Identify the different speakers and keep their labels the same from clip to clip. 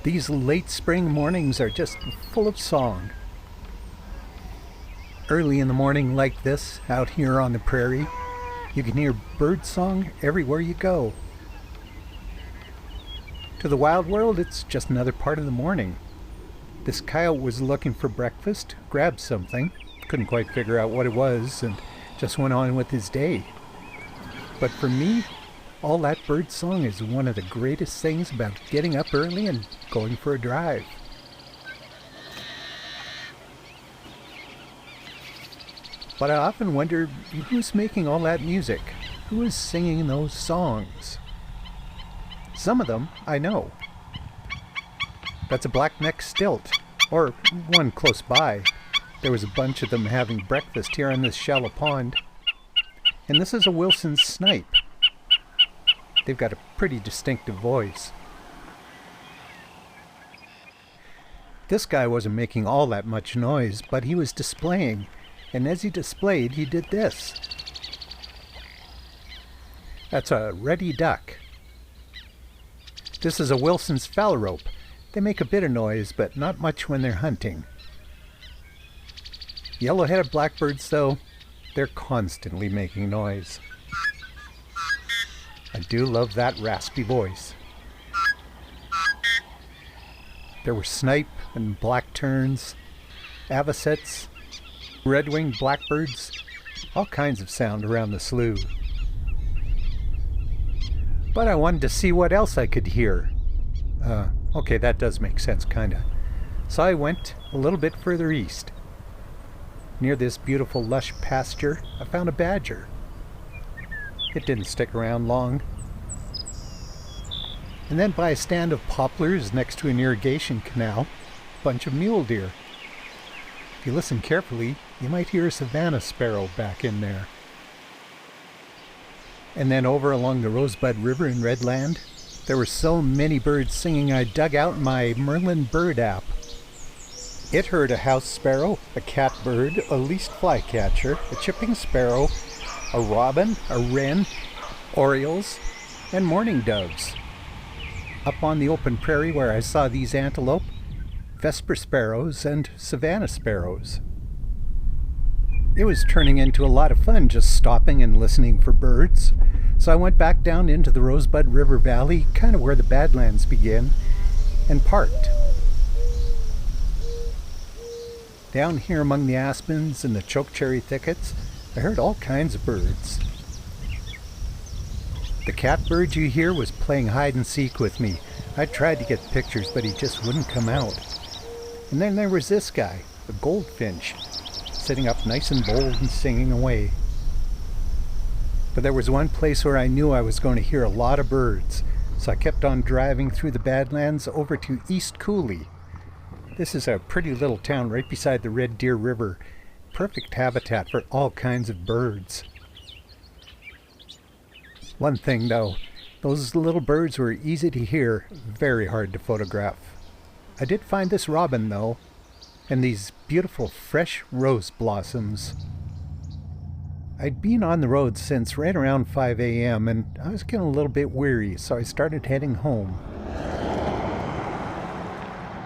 Speaker 1: These late spring mornings are just full of song. Early in the morning like this, out here on the prairie, you can hear birdsong everywhere you go. To the wild world, it's just another part of the morning. This coyote was looking for breakfast, grabbed something, couldn't quite figure out what it was, and just went on with his day. But for me, all that bird song is one of the greatest things about getting up early and going for a drive. But I often wonder, who's making all that music? Who is singing those songs? Some of them I know. That's a black-necked stilt, or one close by. There was a bunch of them having breakfast here on this shallow pond. And this is a Wilson's snipe. They've got a pretty distinctive voice. This guy wasn't making all that much noise, but he was displaying, and as he displayed, he did this. That's a reddy duck. This is a Wilson's phalarope. They make a bit of noise, but not much when they're hunting. Yellow-headed blackbirds, though, they're constantly making noise. I do love that raspy voice. There were snipe and black terns, avocets, red-winged blackbirds, all kinds of sound around the slough. But I wanted to see what else I could hear. Okay, that does make sense, kinda. So I went a little bit further east. Near this beautiful lush pasture, I found a badger. It didn't stick around long. And then by a stand of poplars next to an irrigation canal, a bunch of mule deer. If you listen carefully, you might hear a savanna sparrow back in there. And then over along the Rosebud River in Redland, there were so many birds singing I dug out my Merlin bird app. It heard a house sparrow, a catbird, a least flycatcher, a chipping sparrow, a robin, a wren, orioles, and mourning doves. Up on the open prairie where I saw these antelope, vesper sparrows and savanna sparrows. It was turning into a lot of fun just stopping and listening for birds, so I went back down into the Rosebud River Valley, kind of where the Badlands begin, and parked. Down here among the aspens and the chokecherry thickets, I heard all kinds of birds. The catbird you hear was playing hide and seek with me. I tried to get pictures, but he just wouldn't come out. And then there was this guy, a goldfinch, sitting up nice and bold and singing away. But there was one place where I knew I was going to hear a lot of birds, so I kept on driving through the Badlands over to East Cooley. This is a pretty little town right beside the Red Deer River. Perfect habitat for all kinds of birds. One thing though, those little birds were easy to hear, very hard to photograph. I did find this robin though, and these beautiful fresh rose blossoms. I'd been on the road since right around 5 a.m. and I was getting a little bit weary, so I started heading home.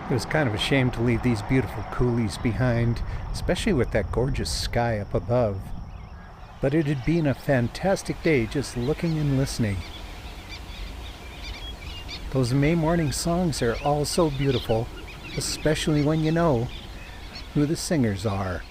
Speaker 1: It was kind of a shame to leave these beautiful coulees behind, especially with that gorgeous sky up above. But it had been a fantastic day just looking and listening. Those May morning songs are all so beautiful, especially when you know who the singers are.